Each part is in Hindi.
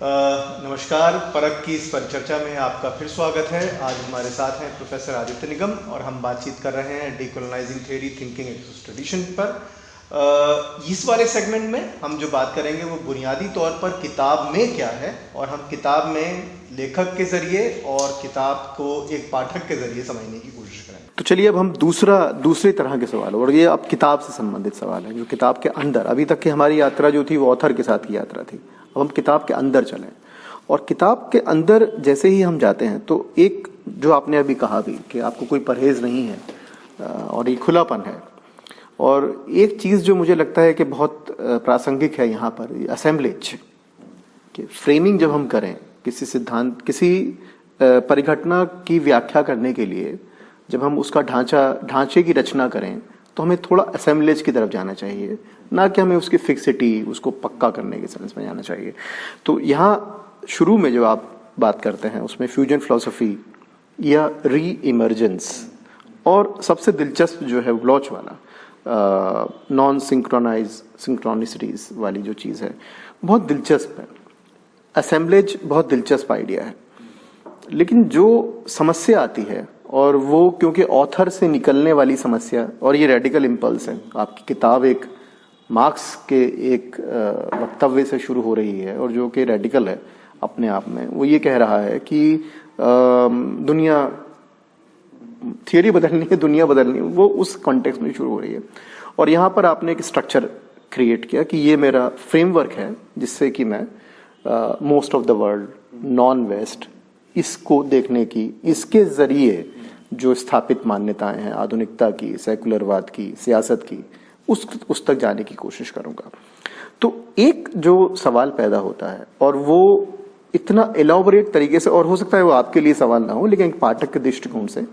नमस्कार। परख की इस परिचर्चा में आपका फिर स्वागत है। आज हमारे साथ हैं प्रोफेसर आदित्य निगम और हम बातचीत कर रहे हैं डीकोलोनाइजिंग थ्योरी थिंकिंग एक्रोस ट्रेडिशन पर। इस वाले सेगमेंट में हम जो बात करेंगे वो बुनियादी तौर पर किताब में क्या है और हम किताब में लेखक के जरिए और किताब को एक पाठक के जरिए समझने की कोशिश करेंगे। तो चलिए अब हम दूसरी तरह के सवाल, और ये अब किताब से संबंधित सवाल है, जो किताब के अंदर, अभी तक की हमारी यात्रा जो थी वो ऑथर के साथ की यात्रा थी, अब हम किताब के अंदर चलें। और किताब के अंदर जैसे ही हम जाते हैं तो एक जो आपने अभी कहा भी कि आपको कोई परहेज नहीं है और ये खुलापन है, और एक चीज़ जो मुझे लगता है कि बहुत प्रासंगिक है यहाँ पर, असेंबलेज कि फ्रेमिंग जब हम करें किसी सिद्धांत, किसी परिघटना की व्याख्या करने के लिए, जब हम उसका ढांचे की रचना करें तो हमें थोड़ा असेंबलेज की तरफ जाना चाहिए, ना कि हमें उसकी फिक्सिटी, उसको पक्का करने के सेंस में जाना चाहिए। तो यहाँ शुरू में जो आप बात करते हैं उसमें फ्यूजन फिलॉसफी या री इमर्जेंस, और सबसे दिलचस्प जो है ब्लॉच वाला नॉन सिंक्रोनिसिटीज वाली जो चीज़ है, बहुत दिलचस्प है। असेंबलेज बहुत दिलचस्प आइडिया है, लेकिन जो समस्या आती है, और वो क्योंकि ऑथर से निकलने वाली समस्या, और ये रेडिकल इम्पल्स है, आपकी किताब एक मार्क्स के एक वक्तव्य से शुरू हो रही है और जो कि रेडिकल है अपने आप में। वो ये कह रहा है कि दुनिया, थियरी बदलनी है, दुनिया बदलनी है, वो उस कॉन्टेक्स्ट में शुरू हो रही है। और यहाँ पर आपने एक स्ट्रक्चर क्रिएट किया कि ये मेरा फ्रेमवर्क है जिससे कि मैं most of the world, non waste, इसको देखने की, इसके जरिए जो स्थापित मान्यताएं हैं आधुनिकता की, सेकुलरवाद की, सियासत की, उस तक जाने की कोशिश करूंगा। तो एक जो सवाल पैदा होता है, और वो इतना एलॉबरेट तरीके से, और हो सकता है वो आपके लिए सवाल ना हो, लेकिन एक पाठक के दृष्टिकोण से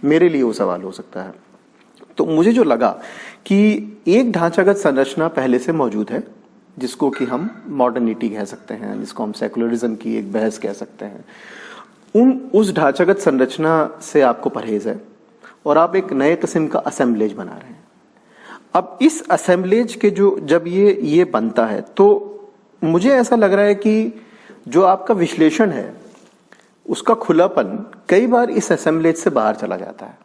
मेरे लिए वो सवाल हो सकता है। तो मुझे जो लगा कि एक ढांचागत संरचना पहले से मौजूद है, जिसको कि हम मॉडर्निटी कह सकते हैं, जिसको हम सेकुलरिज्म की एक बहस कह सकते हैं, उस ढांचागत संरचना से आपको परहेज है और आप एक नए किस्म का असेंबलेज बना रहे हैं। अब इस असेंबलेज के जब ये बनता है, तो मुझे ऐसा लग रहा है कि जो आपका विश्लेषण है उसका खुलापन कई बार इस असेंबलेज से बाहर चला जाता है।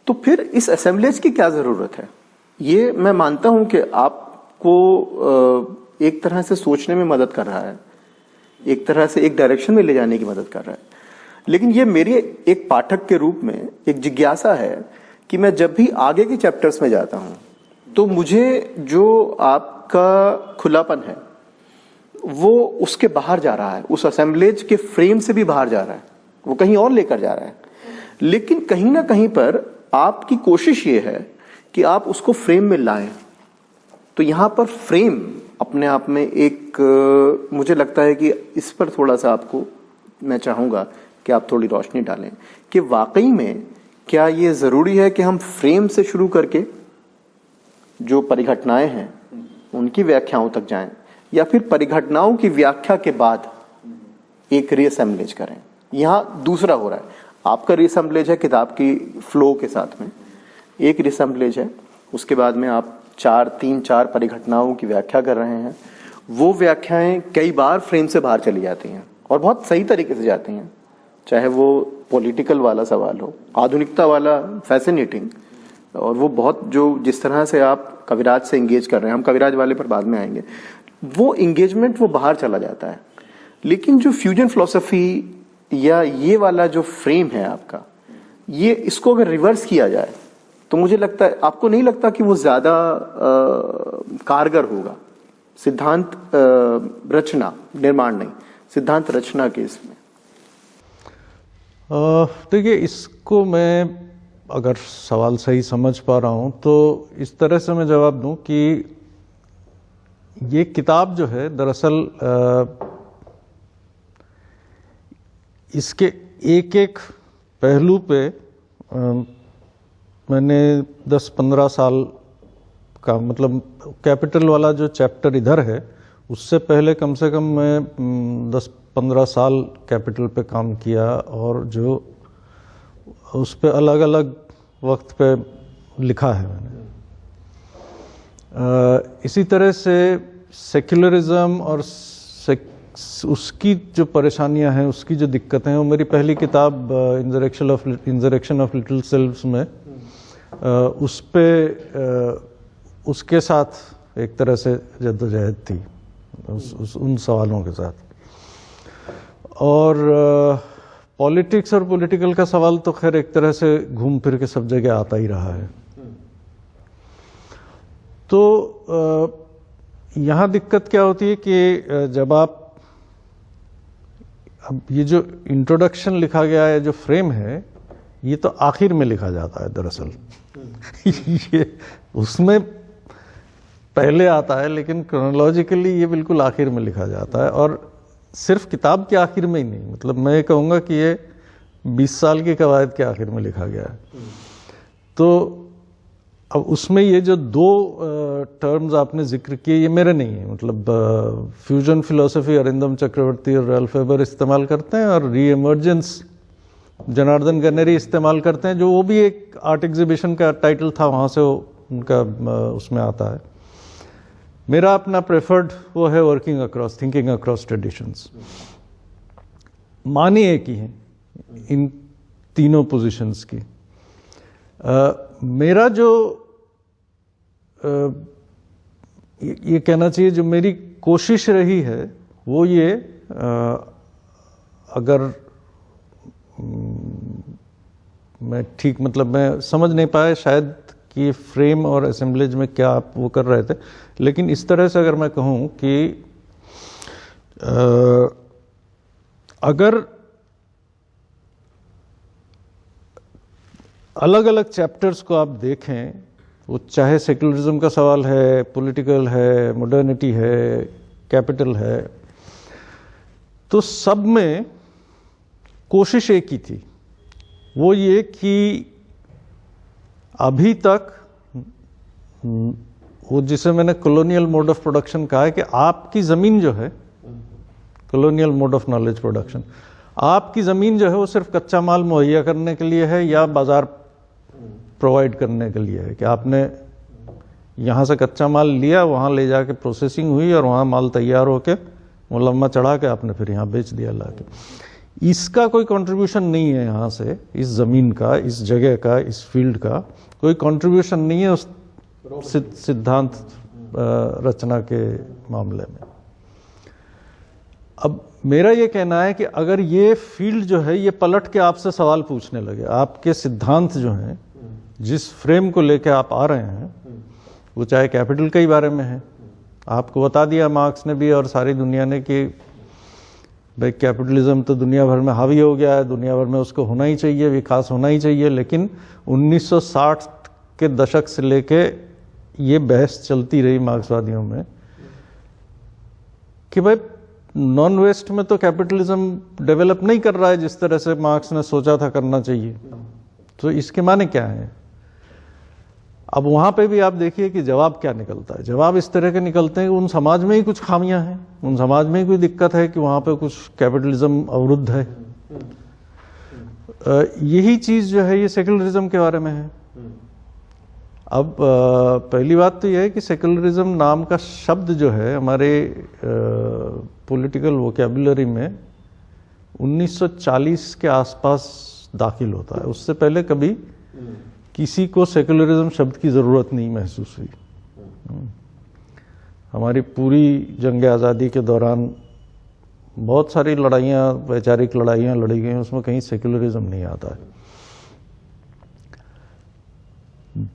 तो फिर इस असेंबलेज की क्या जरूरत है? ये मैं मानता हूं कि आपको एक तरह से सोचने में मदद कर रहा है, एक तरह से एक डायरेक्शन में ले जाने की मदद कर रहा है, लेकिन ये मेरे एक पाठक के रूप में एक जिज्ञासा है कि मैं जब भी आगे के चैप्टर्स में जाता हूं तो मुझे जो आपका खुलापन है वो उसके बाहर जा रहा है, उस असेंबलेज के फ्रेम से भी बाहर जा रहा है, वो कहीं और लेकर जा रहा है। लेकिन कहीं ना कहीं पर आपकी कोशिश ये है कि आप उसको फ्रेम में लाएं। तो यहां पर फ्रेम अपने आप में एक मुझे लगता है कि इस पर थोड़ा सा आपको मैं चाहूंगा कि आप थोड़ी रोशनी डालें कि वाकई में क्या ये जरूरी है कि हम फ्रेम से शुरू करके जो परिघटनाएं हैं उनकी व्याख्याओं तक जाएं, या फिर परिघटनाओं की व्याख्या के बाद एक रीअसेंबलेज करें। यहां दूसरा हो रहा है, आपका रीअसेंबलेज है किताब की फ्लो के साथ में, एक रीअसेंबलेज है, उसके बाद में आप 3-4 परिघटनाओं की व्याख्या कर रहे हैं। वो व्याख्याएं कई बार फ्रेम से बाहर चली जाती हैं और बहुत सही तरीके से जाती हैं, चाहे वो पॉलिटिकल वाला सवाल हो, आधुनिकता वाला फैसिनेटिंग, और वो बहुत जो जिस तरह से आप कविराज से एंगेज कर रहे हैं, हम कविराज वाले पर बाद में आएंगे, वो एंगेजमेंट वो बाहर चला जाता है। लेकिन जो फ्यूजन फिलॉसफी या ये वाला जो फ्रेम है आपका, ये इसको अगर रिवर्स किया जाए तो मुझे लगता है, आपको नहीं लगता कि वो ज्यादा कारगर होगा? सिद्धांत रचना, निर्माण नहीं, सिद्धांत रचना के इसमें। देखिए, इसको मैं अगर सवाल सही समझ पा रहा हूं तो इस तरह से मैं जवाब दूं कि ये किताब जो है दरअसल इसके एक एक पहलू पे मैंने 10-15 साल का, मतलब कैपिटल वाला जो चैप्टर इधर है उससे पहले कम से कम मैं 10-15 साल कैपिटल पे काम किया, और जो उस पे अलग अलग वक्त पे लिखा है मैंने। इसी तरह से सेक्युलरिज्म और उसकी जो परेशानियां हैं, उसकी जो दिक्कतें हैं, वो मेरी पहली किताब इंजरेक्शन ऑफ लिटिल सेल्व्स में उस पे उसके साथ एक तरह से जद्दोजहद थी, उन सवालों के साथ। और पॉलिटिक्स और पॉलिटिकल का सवाल तो खैर एक तरह से घूम फिर के सब जगह आता ही रहा है। तो यहाँ दिक्कत क्या होती है कि जब आप, अब ये जो इंट्रोडक्शन लिखा गया है, जो फ्रेम है, ये तो आखिर में लिखा जाता है दरअसल। ये उसमें पहले आता है, लेकिन क्रोनोलॉजिकली ये बिल्कुल आखिर में लिखा जाता है। और सिर्फ किताब के आखिर में ही नहीं, मतलब मैं ये कहूँगा कि ये 20 साल की कवायद के आखिर में लिखा गया है। तो अब उसमें ये जो दो टर्म्स आपने जिक्र किए, ये मेरे नहीं है। मतलब फ्यूजन फिलोसफी अरिंदम चक्रवर्ती और रैल्फ वेबर इस्तेमाल करते हैं, और री एमर्जेंस जनार्दन गनेरी इस्तेमाल करते हैं, जो वो भी एक आर्ट एग्जीबिशन का टाइटल था, वहाँ से उनका उसमें आता है। मेरा अपना प्रेफर्ड वो है working across, thinking across traditions. मानी एक ही है इन तीनों पोजीशंस की। मेरा जो ये कहना चाहिए, जो मेरी कोशिश रही है वो ये, अगर मैं ठीक, मतलब मैं समझ नहीं पाया शायद कि फ्रेम और असेंबलेज में क्या आप वो कर रहे थे, लेकिन इस तरह से अगर मैं कहूँ कि अगर अलग अलग चैप्टर्स को आप देखें, वो चाहे सेक्युलरिज्म का सवाल है, पॉलिटिकल है, मॉडर्निटी है, कैपिटल है, तो सब में कोशिश एक ही थी, वो ये कि अभी तक वो जिसे मैंने कॉलोनियल मोड ऑफ प्रोडक्शन कहा है, कि आपकी ज़मीन जो है, colonial mode of knowledge production, आपकी ज़मीन जो है वो सिर्फ कच्चा माल मुहैया करने के लिए है या बाजार प्रोवाइड करने के लिए है, कि आपने यहाँ से कच्चा माल लिया, वहाँ ले जाके प्रोसेसिंग हुई और वहाँ माल तैयार होके मुलम्मा चढ़ा के आपने फिर यहाँ बेच दिया लाके। इसका कोई कंट्रीब्यूशन नहीं है यहाँ से, इस ज़मीन का, इस जगह का, इस फील्ड का कोई कंट्रीब्यूशन नहीं है उस सिद्धांत रचना के मामले में। अब मेरा ये कहना है कि अगर ये फील्ड जो है ये पलट के आपसे सवाल पूछने लगे, आपके सिद्धांत जो हैं, जिस फ्रेम को लेके आप आ रहे हैं, वो चाहे कैपिटल के ही बारे में है, आपको बता दिया मार्क्स ने भी और सारी दुनिया ने कि भाई कैपिटलिज्म तो दुनिया भर में हावी हो गया है, दुनिया भर में उसको होना ही चाहिए, विकास होना ही चाहिए। लेकिन 1960 के दशक से लेके ये बहस चलती रही मार्क्सवादियों में कि भाई नॉन वेस्ट में तो कैपिटलिज्म डेवलप नहीं कर रहा है जिस तरह से मार्क्स ने सोचा था करना चाहिए, तो इसके माने क्या है। अब वहां पे भी आप देखिए कि जवाब क्या निकलता है। जवाब इस तरह के निकलते हैं कि उन समाज में ही कुछ खामियां हैं, उन समाज में ही कोई दिक्कत है कि वहां पे कुछ कैपिटलिज्म अवरुद्ध है। यही चीज जो है ये सेक्युलरिज्म के बारे में है। अब पहली बात तो यह है कि सेक्युलरिज्म नाम का शब्द जो है हमारे पॉलिटिकल वोकैबुलरी में 1940 के आसपास दाखिल होता है। उससे पहले कभी किसी को सेक्युलरिज्म शब्द की ज़रूरत नहीं महसूस हुई। हमारी पूरी जंग आज़ादी के दौरान बहुत सारी लड़ाइयाँ, वैचारिक लड़ाइयाँ लड़ी गई, उसमें कहीं सेक्युलरिज्म नहीं आता है।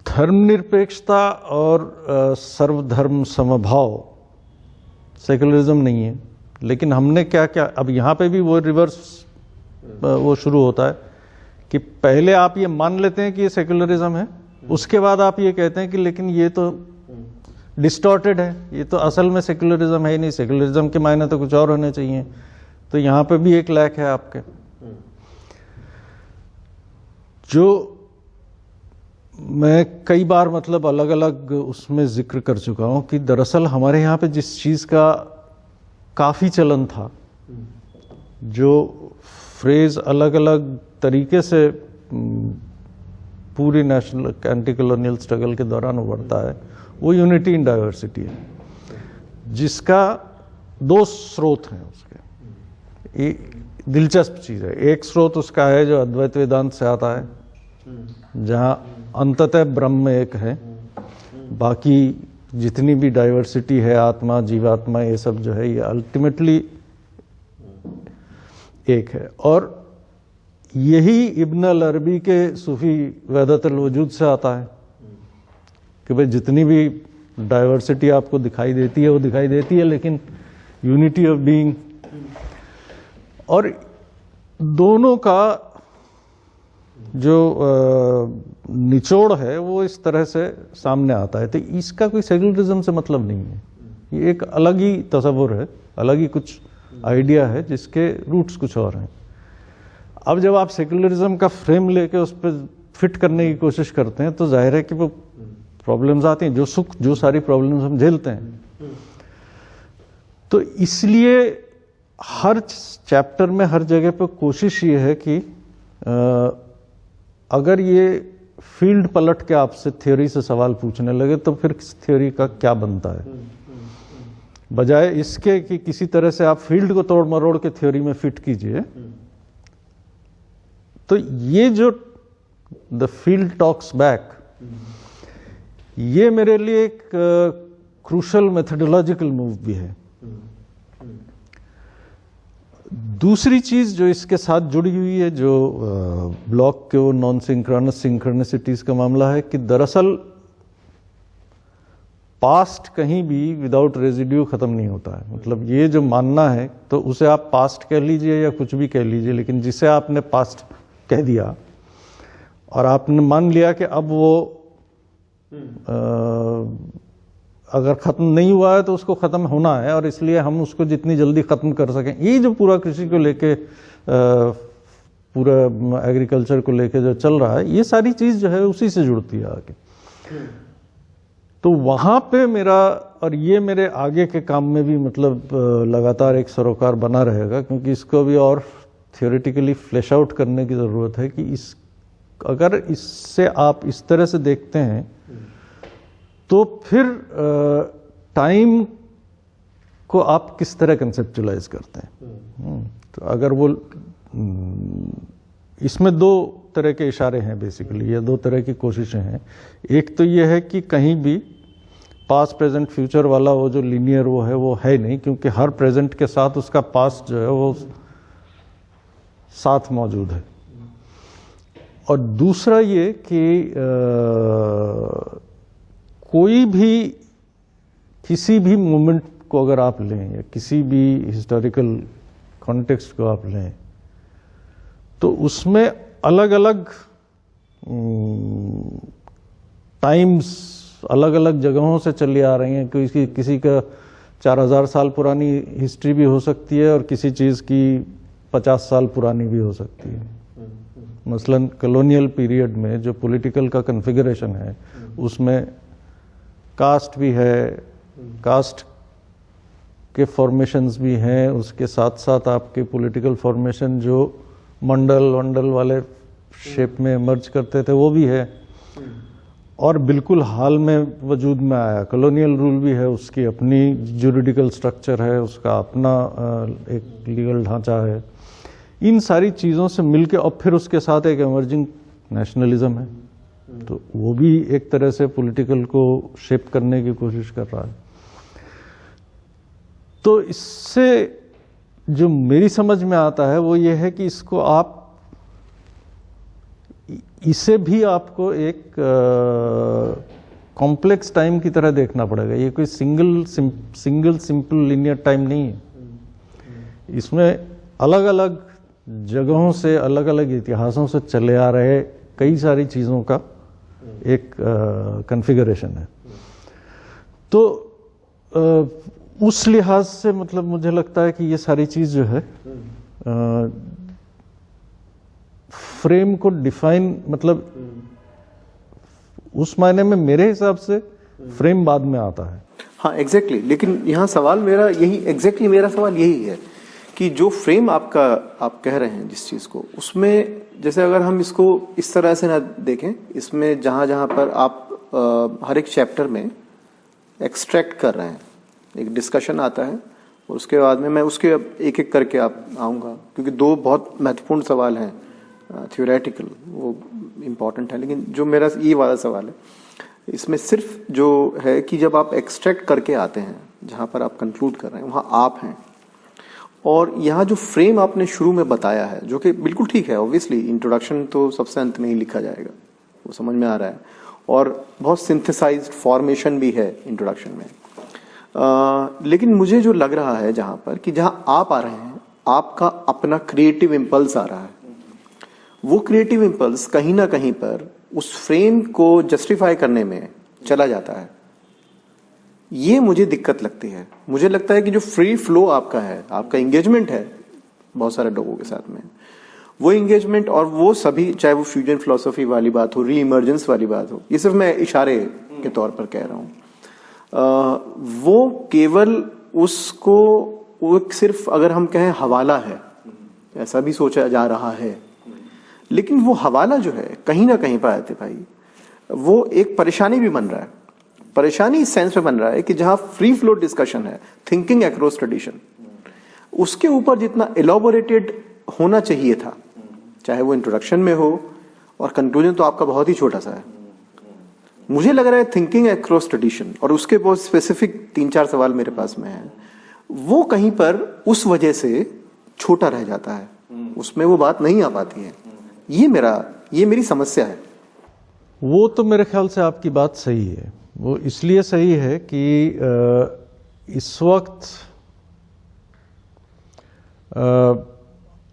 धर्मनिरपेक्षता और सर्वधर्म समभाव सेक्युलरिज्म नहीं है, लेकिन हमने क्या क्या, अब यहाँ पे भी वो रिवर्स वो शुरू होता है कि पहले आप ये मान लेते हैं कि ये सेक्युलरिज्म है, उसके बाद आप ये कहते हैं कि लेकिन ये तो डिस्टॉर्टेड है, ये तो असल में सेक्युलरिज्म है ही नहीं, सेक्युलरिज्म के मायने तो कुछ और होने चाहिए। तो यहाँ पे भी एक लैक है आपके। जो मैं कई बार मतलब अलग अलग उसमें जिक्र कर चुका हूँ कि दरअसल हमारे यहाँ पे जिस चीज़ का काफ़ी चलन था, जो फ्रेज अलग अलग तरीके से पूरी नेशनल एंटी कॉलोनियल स्ट्रगल के दौरान उभरता है, वो यूनिटी इन डाइवर्सिटी है, जिसका दो स्रोत हैं उसके। एक दिलचस्प चीज है, एक स्रोत उसका है जो अद्वैत वेदांत से आता है, जहां अंततः ब्रह्म एक है, बाकी जितनी भी डाइवर्सिटी है, आत्मा जीवात्मा ये सब जो है ये अल्टीमेटली एक है। और यही इब्न अल अरबी के सूफी वहदत अल वजूद से आता है कि भाई जितनी भी डाइवर्सिटी आपको दिखाई देती है वो दिखाई देती है, लेकिन यूनिटी ऑफ बीइंग। और दोनों का जो निचोड़ है वो इस तरह से सामने आता है। तो इसका कोई सेक्युलरिज्म से मतलब नहीं है, ये एक अलग ही तसव्वुर है, अलग ही कुछ आइडिया है जिसके रूट्स कुछ और हैं। अब जब आप सेक्युलरिज्म का फ्रेम लेके उस पर फिट करने की कोशिश करते हैं तो जाहिर है कि वो प्रॉब्लम्स आती हैं, जो सारी प्रॉब्लम्स हम झेलते हैं। तो इसलिए हर चैप्टर में हर जगह पे कोशिश ये है कि अगर ये फील्ड पलट के आपसे थ्योरी से सवाल पूछने लगे तो फिर थ्योरी का क्या बनता है, बजाय इसके कि किसी तरह से आप फील्ड को तोड़ मरोड़ के थ्योरी में फिट कीजिए। तो ये जो द फील्ड टॉक्स बैक, ये मेरे लिए एक क्रूशल मेथोडोलॉजिकल मूव भी है। दूसरी चीज जो इसके साथ जुड़ी हुई है, जो ब्लॉक के वो नॉन सिंक्रोनस सिंक्रोनिसिटीज का मामला है, कि दरअसल पास्ट कहीं भी विदाउट रेजिड्यू खत्म नहीं होता है। मतलब ये जो मानना है तो उसे आप पास्ट कह लीजिए या कुछ भी कह लीजिए, लेकिन जिसे आपने पास्ट कह दिया और आपने मान लिया कि अब वो अगर खत्म नहीं हुआ है तो उसको खत्म होना है, और इसलिए हम उसको जितनी जल्दी खत्म कर सकें। ये जो पूरा कृषि को लेके पूरा एग्रीकल्चर को लेके जो चल रहा है, ये सारी चीज जो है उसी से जुड़ती है आगे। तो वहां पे मेरा, और ये मेरे आगे के काम में भी मतलब लगातार एक सरोकार बना रहेगा, क्योंकि इसको भी और थियोरेटिकली फ्लैश आउट करने की जरूरत है कि अगर इससे आप इस तरह से देखते हैं तो फिर टाइम को आप किस तरह कंसेप्चुलाइज करते हैं। तो अगर वो इसमें दो तरह के इशारे हैं बेसिकली, या दो तरह की कोशिशें हैं। एक तो ये है कि कहीं भी पास्ट प्रेजेंट फ्यूचर वाला वो जो लीनियर वो है नहीं, क्योंकि हर प्रेजेंट के साथ उसका पास्ट जो है वो साथ मौजूद है। और दूसरा ये कि कोई भी किसी भी मोमेंट को अगर आप लें या किसी भी हिस्टोरिकल कॉन्टेक्स्ट को आप लें तो उसमें अलग अलग टाइम्स अलग अलग जगहों से चली आ रही हैं। किसी का 4000 साल पुरानी हिस्ट्री भी हो सकती है और किसी चीज़ की 50 साल पुरानी भी हो सकती है। मसलन कॉलोनियल पीरियड में जो पॉलिटिकल का कन्फिगरेशन है उसमें कास्ट भी है, कास्ट के फॉर्मेशंस भी हैं, उसके साथ साथ आपके पॉलिटिकल फॉर्मेशन जो मंडल वाले शेप में इमर्ज करते थे वो भी है। और बिल्कुल हाल में वजूद में आया कॉलोनियल रूल भी है, उसकी अपनी ज्यूरिडिकल स्ट्रक्चर है, उसका अपना एक लीगल ढांचा है। इन सारी चीज़ों से मिलके और फिर उसके साथ एक इमर्जिंग नेशनलिज्म है, तो वो भी एक तरह से पॉलिटिकल को शेप करने की कोशिश कर रहा है। तो इससे जो मेरी समझ में आता है वो ये है कि इसे भी आपको एक कॉम्प्लेक्स टाइम की तरह देखना पड़ेगा। ये कोई सिंगल सिंपल लिनियर टाइम नहीं है। इसमें अलग अलग जगहों से अलग अलग इतिहासों से चले आ रहे कई सारी चीज़ों का एक कॉन्फ़िगरेशन है। तो उस लिहाज से मतलब मुझे लगता है कि ये सारी चीज़ जो है फ्रेम को डिफाइन, मतलब उस मायने में मेरे हिसाब से फ्रेम बाद में आता है। हाँ एग्जैक्टली, लेकिन यहाँ सवाल मेरा मेरा सवाल यही है कि जो फ्रेम आप कह रहे हैं जिस चीज को, उसमें जैसे अगर हम इसको इस तरह से ना देखें, इसमें जहां पर आप हर एक चैप्टर में एक्सट्रैक्ट कर रहे हैं, एक डिस्कशन आता है और उसके बाद में मैं उसके एक एक करके आप आऊँगा, क्योंकि दो बहुत महत्वपूर्ण सवाल हैं थियोरेटिकल, वो इम्पॉर्टेंट है। लेकिन जो मेरा ये वाला सवाल है, इसमें सिर्फ जो है कि जब आप एक्सट्रैक्ट करके आते हैं, जहाँ पर आप कंक्लूड कर रहे हैं वहाँ आप हैं, और यहाँ जो फ्रेम आपने शुरू में बताया है, जो कि बिल्कुल ठीक है, ऑब्वियसली इंट्रोडक्शन तो सबसे अंत में ही लिखा जाएगा, वो समझ में आ रहा है, और बहुत सिंथेसाइज्ड फॉर्मेशन भी है इंट्रोडक्शन में। लेकिन मुझे जो लग रहा है जहाँ पर कि जहाँ आप आ रहे हैं, आपका अपना क्रिएटिव इम्पल्स आ रहा है, वो क्रिएटिव इम्पल्स कहीं ना कहीं पर उस फ्रेम को जस्टिफाई करने में चला जाता है। ये मुझे दिक्कत लगती है। मुझे लगता है कि जो फ्री फ्लो आपका है, आपका एंगेजमेंट है बहुत सारे लोगों के साथ में, वो एंगेजमेंट और वो सभी, चाहे वो फ्यूजन फिलोसफी वाली बात हो, री इमर्जेंस वाली बात हो, ये सिर्फ मैं इशारे के तौर पर कह रहा हूँ, वो केवल उसको, वो सिर्फ अगर हम कहें हवाला है, ऐसा भी सोचा जा रहा है, लेकिन वो हवाला जो है कहीं ना कहीं पर आते भाई, वो एक परेशानी भी बन रहा है। परेशानी इस सेंस में बन रहा है कि जहां फ्री फ्लो डिस्कशन है, थिंकिंग अक्रॉस ट्रेडिशन, उसके ऊपर जितना एलॉबोरेटेड होना चाहिए था, चाहे वो इंट्रोडक्शन में हो, और कंक्लूजन तो आपका बहुत ही छोटा सा है। मुझे लग रहा है थिंकिंग अक्रॉस ट्रेडिशन, और उसके बहुत स्पेसिफिक 3-4 सवाल मेरे पास में है, वो कहीं पर उस वजह से छोटा रह जाता है, उसमें वो बात नहीं आ पाती है। ये मेरी समस्या है। वो तो मेरे ख्याल से आपकी बात सही है। वो इसलिए सही है कि इस वक्त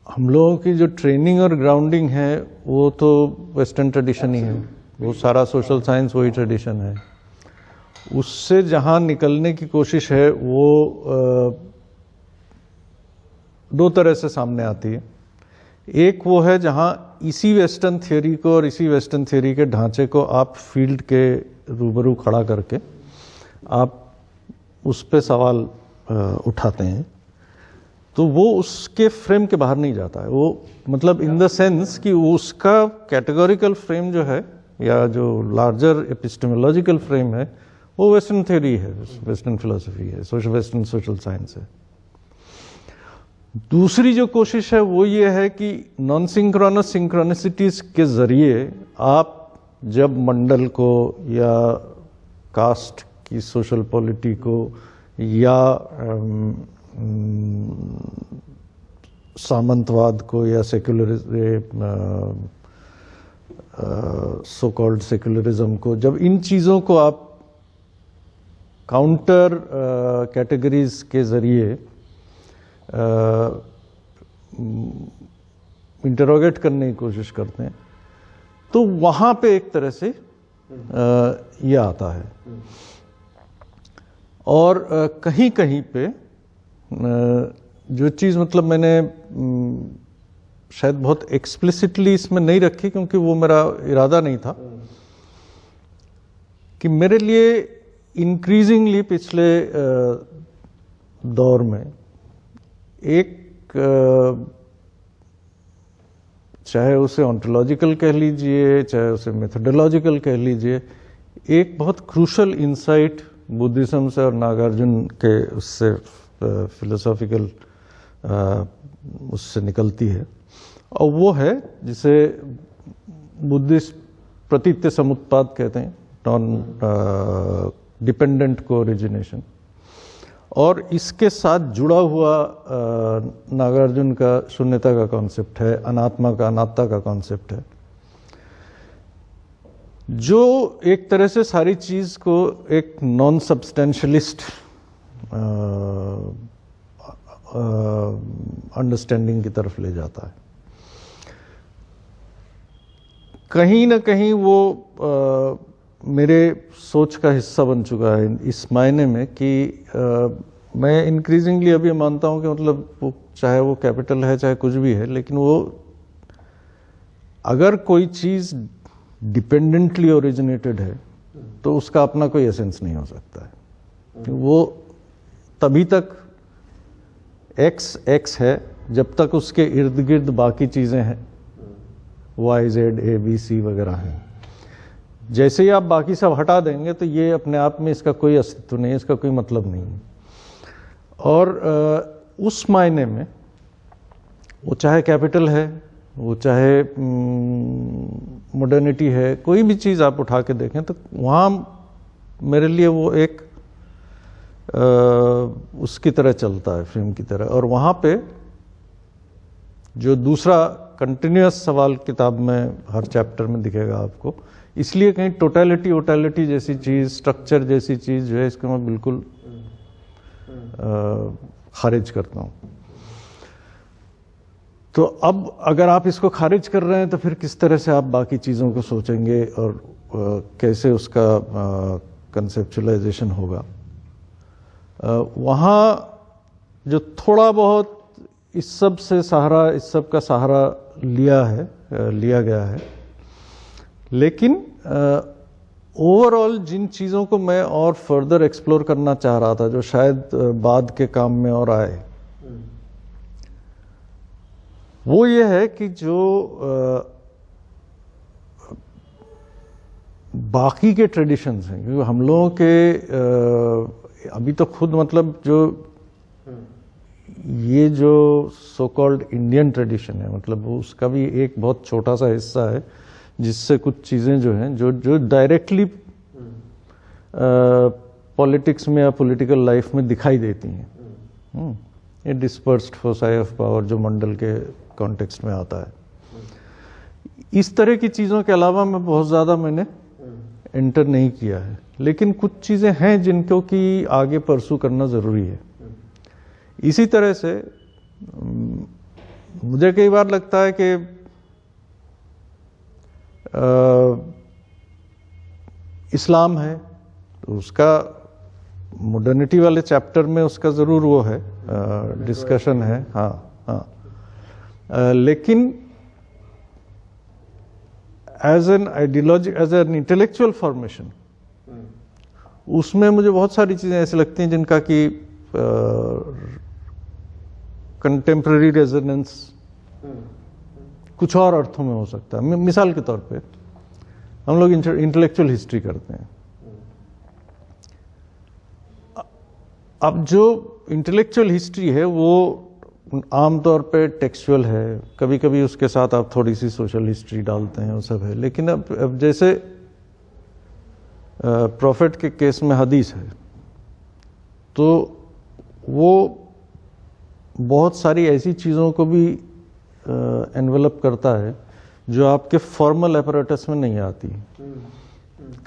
हम लोगों की जो ट्रेनिंग और ग्राउंडिंग है वो तो वेस्टर्न ट्रेडिशन ही है, वो सारा सोशल साइंस वही ट्रेडिशन है। उससे जहाँ निकलने की कोशिश है वो दो तरह से सामने आती है। एक वो है जहाँ इसी वेस्टर्न थियोरी को और इसी वेस्टर्न थियोरी के ढांचे को आप फील्ड के रूबरू खड़ा करके आप उस पे सवाल उठाते हैं, तो वो उसके फ्रेम के बाहर नहीं जाता है। वो मतलब इन द सेंस कि उसका कैटेगोरिकल फ्रेम जो है, या जो लार्जर एपिस्टेमोलॉजिकल फ्रेम है, वो वेस्टर्न थ्योरी है, वेस्टर्न फिलोसफी है, वेस्टर्न सोशल साइंस है। दूसरी जो कोशिश है वो ये है कि नॉन सिंक्रोनस सिंक्रोनिसिटीज के जरिए आप जब मंडल को या कास्ट की सोशल पॉलिटी को या सामंतवाद को या सो कॉल्ड सेक्युलरिज्म को, जब इन चीज़ों को आप काउंटर कैटेगरीज के जरिए इंटरोगेट करने की कोशिश करते हैं, तो वहां पे एक तरह से ये आता है। और कहीं कहीं पे जो चीज़ मतलब मैंने शायद बहुत एक्सप्लिसिटली इसमें नहीं रखी, क्योंकि वो मेरा इरादा नहीं था, कि मेरे लिए इंक्रीजिंगली पिछले दौर में एक, चाहे उसे ऑन्टोलॉजिकल कह लीजिए, चाहे उसे मेथोडोलॉजिकल कह लीजिए, एक बहुत क्रूशल इंसाइट बुद्धिज्म से और नागार्जुन के उससे फिलोसॉफिकल उससे निकलती है, और वो है जिसे बुद्धिस्ट प्रतीत्य समुत्पाद कहते हैं, नॉन डिपेंडेंट को ओरिजिनेशन। और इसके साथ जुड़ा हुआ नागार्जुन का शून्यता का कॉन्सेप्ट है, अनात्मा का, अनात्ता का कॉन्सेप्ट है, जो एक तरह से सारी चीज को एक नॉन सब्सटेंशियलिस्ट अंडरस्टैंडिंग की तरफ ले जाता है। कहीं ना कहीं वो मेरे सोच का हिस्सा बन चुका है, इस मायने में कि मैं इंक्रीजिंगली अभी मानता हूं कि मतलब वो चाहे वो कैपिटल है चाहे कुछ भी है, लेकिन वो अगर कोई चीज डिपेंडेंटली ओरिजिनेटेड है तो उसका अपना कोई एसेंस नहीं हो सकता है। वो तभी तक एक्स एक्स है जब तक उसके इर्द गिर्द बाकी चीजें हैं, Y Z A B C वगैरह हैं। जैसे ही आप बाकी सब हटा देंगे तो ये अपने आप में इसका कोई अस्तित्व नहीं है, इसका कोई मतलब नहीं है। और उस मायने में वो चाहे कैपिटल है, वो चाहे मॉडर्निटी है, कोई भी चीज़ आप उठा के देखें तो वहाँ मेरे लिए वो एक उसकी तरह चलता है, फिल्म की तरह। और वहाँ पे जो दूसरा कंटिन्यूअस सवाल किताब में हर चैप्टर में दिखेगा आपको, इसलिए कहीं टोटलिटी जैसी चीज़, स्ट्रक्चर जैसी चीज़ जो है, इसको मैं बिल्कुल खारिज करता हूँ। तो अब अगर आप इसको खारिज कर रहे हैं तो फिर किस तरह से आप बाकी चीज़ों को सोचेंगे और कैसे उसका कंसेप्चुअलाइजेशन होगा। वहाँ जो थोड़ा बहुत इस सब का सहारा लिया गया है, लेकिन ओवरऑल जिन चीज़ों को मैं और फर्दर एक्सप्लोर करना चाह रहा था, जो शायद बाद के काम में और आए, वो ये है कि जो बाकी के ट्रेडिशंस हैं, क्योंकि हम लोगों के अभी तो खुद मतलब जो ये जो सो कॉल्ड इंडियन ट्रेडिशन है, मतलब उसका भी एक बहुत छोटा सा हिस्सा है जिससे कुछ चीज़ें जो हैं जो डायरेक्टली पॉलिटिक्स में या पॉलिटिकल लाइफ में दिखाई देती हैं। ये डिस्पर्स्ड फोसाई ऑफ पावर जो मंडल के कॉन्टेक्स्ट में आता है, इस तरह की चीज़ों के अलावा मैं बहुत ज़्यादा मैंने एंटर नहीं किया है, लेकिन कुछ चीज़ें हैं जिनको कि आगे परसू करना ज़रूरी है। इसी तरह से मुझे कई बार लगता है कि इस्लाम है तो उसका मॉडर्निटी वाले चैप्टर में उसका ज़रूर वो है, डिस्कशन है, लेकिन as an ideology, as an intellectual formation, उसमें मुझे बहुत सारी चीज़ें ऐसी लगती हैं जिनका कि कंटेम्प्रेरी रेजोनेंस कुछ और अर्थों में हो सकता है। मिसाल के तौर पे हम लोग इंटेलेक्चुअल हिस्ट्री करते हैं। अब जो इंटेलेक्चुअल हिस्ट्री है वो आमतौर पे टेक्सचुअल है, कभी कभी उसके साथ आप थोड़ी सी सोशल हिस्ट्री डालते हैं, वो सब है। लेकिन अब जैसे प्रॉफिट के केस में हदीस है, तो वो बहुत सारी ऐसी चीज़ों को भी एनवेलप करता है जो आपके फॉर्मल एपरेटस में नहीं आती।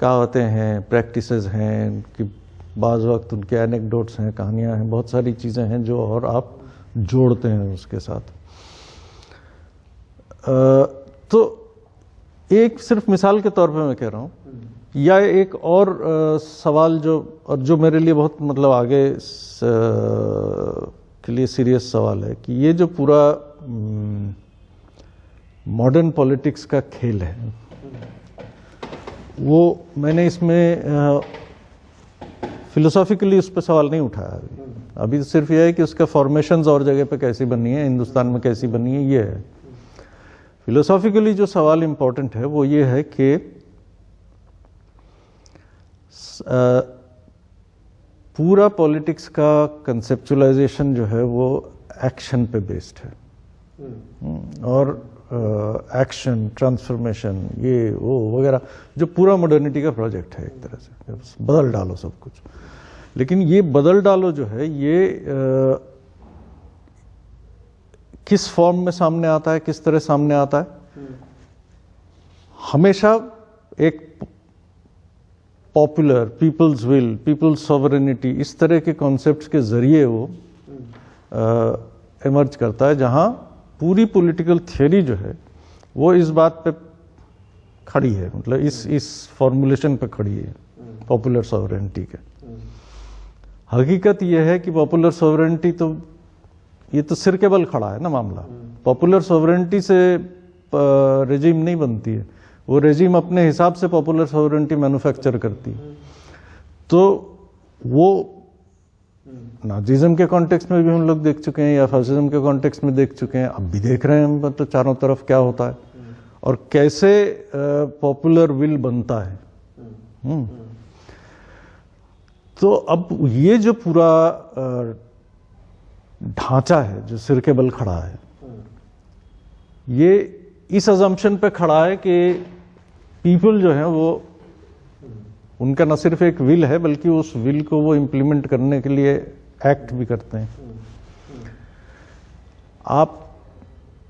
कहावतें हैं, प्रैक्टिसेस हैं, कि बाज़ वक्त उनके एनेक्डोट्स हैं, कहानियाँ हैं, बहुत सारी चीज़ें हैं जो और आप जोड़ते हैं उसके साथ। तो एक सिर्फ मिसाल के तौर पे मैं कह रहा हूँ, या एक और सवाल जो मेरे लिए बहुत मतलब आगे के लिए सीरियस सवाल है कि ये जो पूरा मॉडर्न पॉलिटिक्स का खेल है, वो मैंने इसमें फिलोसॉफिकली उस पर सवाल नहीं उठाया अभी तो सिर्फ यह है कि उसका फॉर्मेशंस और जगह पे कैसी बनी है, हिंदुस्तान में कैसी बनी है, ये है। फिलोसॉफिकली जो सवाल इम्पोर्टेंट है वो ये है कि पूरा पॉलिटिक्स का कंसेप्चुलाइजेशन जो है वो एक्शन पे बेस्ड है, और एक्शन, ट्रांसफॉर्मेशन, ये वो वगैरह जो पूरा मॉडर्निटी का प्रोजेक्ट है, एक तरह से बदल डालो सब कुछ। लेकिन ये बदल डालो जो है ये किस फॉर्म में सामने आता है, किस तरह सामने आता है, हमेशा एक popular, people's will, people's sovereignty, इस तरह के कॉन्सेप्ट्स के जरिए वो इमर्ज करता है, जहां पूरी पॉलिटिकल थियोरी जो है वो इस बात पे खड़ी है, मतलब इस फॉर्मुलेशन पे खड़ी है पॉपुलर सॉवरेनिटी के। हकीकत यह है कि पॉपुलर सॉवरेनिटी तो ये तो सिर के बल खड़ा है ना मामला। पॉपुलर सॉवरेनिटी से रेजिम नहीं बनती है, वो रेजिम अपने हिसाब से पॉपुलर सॉवरेनिटी मैन्युफैक्चर करती है। तो वो नाजिज्म के कॉन्टेक्स्ट में भी हम लोग देख चुके हैं, या फासिज्म के कॉन्टेक्स्ट में देख चुके हैं, अब भी देख रहे हैं हम, मतलब चारों तरफ क्या होता है और कैसे पॉपुलर विल बनता है। तो अब ये जो पूरा ढांचा है जो सिर के बल खड़ा है, ये इस अजम्पशन पे खड़ा है कि पीपल जो है वो, उनका न सिर्फ एक विल है बल्कि उस विल को वो इम्प्लीमेंट करने के लिए एक्ट भी करते हैं। आप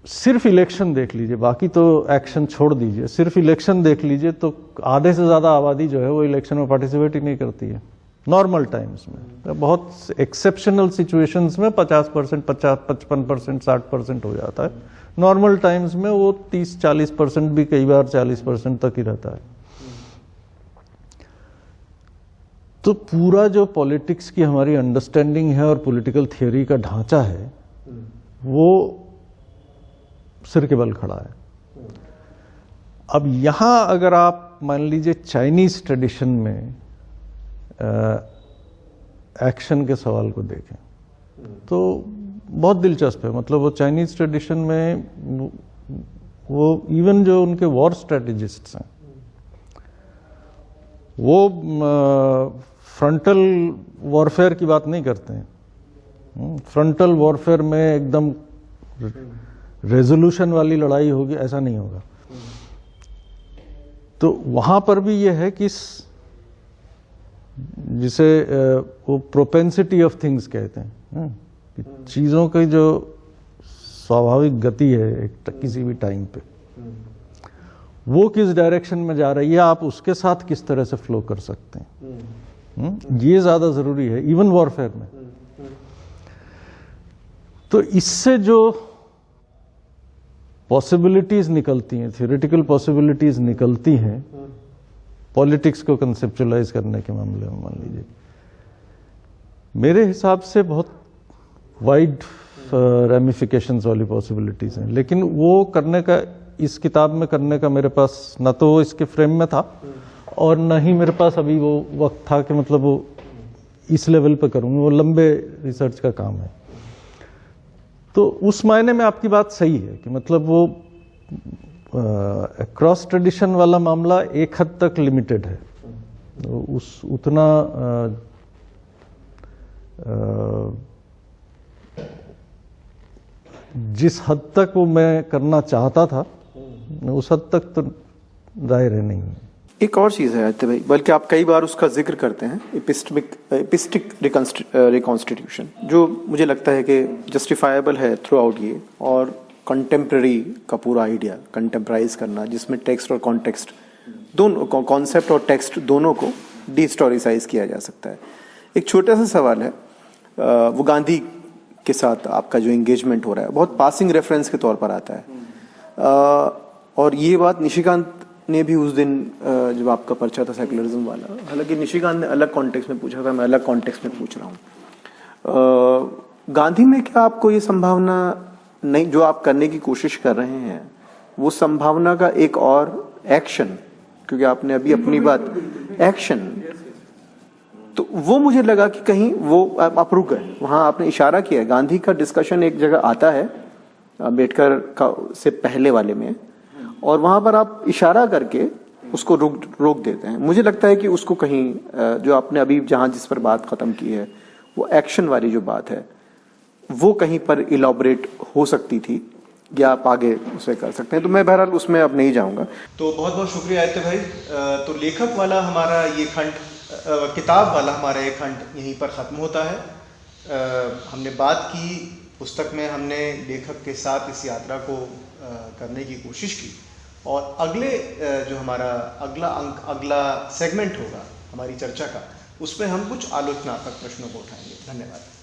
सिर्फ इलेक्शन देख लीजिए, बाकी तो एक्शन छोड़ दीजिए, सिर्फ इलेक्शन देख लीजिए तो आधे से ज्यादा आबादी जो है वो इलेक्शन में पार्टिसिपेट ही नहीं करती है नॉर्मल टाइम्स में। बहुत एक्सेप्शनल सिचुएशंस में 50%, 55%, 60% हो जाता है। नॉर्मल टाइम्स में वो 30-40% भी कई बार 40% तक ही रहता है। तो पूरा जो पॉलिटिक्स की हमारी अंडरस्टैंडिंग है और पॉलिटिकल थियोरी का ढांचा है वो सिर के बल खड़ा है। अब यहां अगर आप मान लीजिए चाइनीज ट्रेडिशन में एक्शन के सवाल को देखें तो बहुत दिलचस्प है। मतलब वो चाइनीज ट्रेडिशन में वो इवन जो उनके वॉर स्ट्रेटेजिस्ट्स हैं वो फ्रंटल वॉरफेयर की बात नहीं करते हैं। फ्रंटल वॉरफेयर में एकदम रेजोल्यूशन वाली लड़ाई होगी ऐसा नहीं होगा। तो वहां पर भी ये है कि जिसे वो प्रोपेंसिटी ऑफ थिंग्स कहते हैं, कि चीजों की जो स्वाभाविक गति है किसी भी टाइम पे वो किस डायरेक्शन में जा रही है, आप उसके साथ किस तरह से फ्लो कर सकते हैं, ये ज्यादा जरूरी है इवन वॉरफेयर में। तो इससे जो पॉसिबिलिटीज निकलती हैं, थियोरेटिकल पॉसिबिलिटीज निकलती हैं पॉलिटिक्स को कंसेप्चुअलाइज करने के मामले में, मान लीजिए मेरे हिसाब से बहुत वाइड रेमिफिकेशंस वाली पॉसिबिलिटीज हैं। लेकिन वो करने का, इस किताब में करने का मेरे पास न तो वो इसके फ्रेम में था और न ही मेरे पास अभी वो वक्त था कि मतलब वो इस लेवल पे करूँगा। वो लंबे रिसर्च का काम है। तो उस मायने में आपकी बात सही है कि मतलब वो क्रॉस ट्रेडिशन वाला मामला एक हद तक लिमिटेड है। तो उस उतना जिस हद तक वो मैं करना चाहता था उस हद तक तो जाहिर है नहीं। एक और चीज़ है आदित्य भाई, बल्कि आप कई बार उसका जिक्र करते हैं, एपिस्टिक रिकॉन्स्टिट्यूशन, जो मुझे लगता है कि जस्टिफाइबल है थ्रू आउट ये, और कंटेम्प्रेरी का पूरा आइडिया कंटेम्पराइज करना जिसमें टेक्स्ट और कॉन्टेक्स्ट दोनों, कॉन्सेप्ट और टेक्स्ट दोनों को डिस्टोरिसाइज किया जा सकता है। एक छोटा सा सवाल है, वो गांधी के साथ आपका जो एंगेजमेंट हो रहा है बहुत पासिंग रेफरेंस के तौर पर आता है, और ये बात निशिकांत ने भी उस दिन जब आपका पर्चा था सेकुलरिज्म वाला, हालांकि निशिकांत ने अलग कॉन्टेक्स्ट में पूछा था, मैं अलग कॉन्टेक्स्ट में पूछ रहा हूँ। गांधी में क्या आपको ये संभावना नहीं, जो आप करने की कोशिश कर रहे हैं वो संभावना का एक और एक्शन, क्योंकि आपने अभी अपनी बात एक्शन, तो वो मुझे लगा कि कहीं वो आप रुक गए, वहां आपने इशारा किया है। गांधी का डिस्कशन एक जगह आता है अम्बेडकर का से पहले वाले में, और वहां पर आप इशारा करके उसको रोक देते हैं। मुझे लगता है कि उसको कहीं जो आपने अभी जहां जिस पर बात खत्म की है वो एक्शन वाली जो बात है वो कहीं पर इलॉबरेट हो सकती थी, या आप आगे उसे कर सकते हैं। तो मैं बहरहाल उसमें अब नहीं जाऊंगा। तो बहुत बहुत शुक्रिया आदित्य भाई। तो लेखक वाला हमारा ये खंड, किताब वाला हमारा ये खंड यहीं पर ख़त्म होता है। हमने बात की पुस्तक में, हमने लेखक के साथ इस यात्रा को करने की कोशिश की, और अगले जो हमारा अगला अंक, अगला सेगमेंट होगा हमारी चर्चा का, उसमें हम कुछ आलोचनात्मक प्रश्नों को उठाएंगे। धन्यवाद।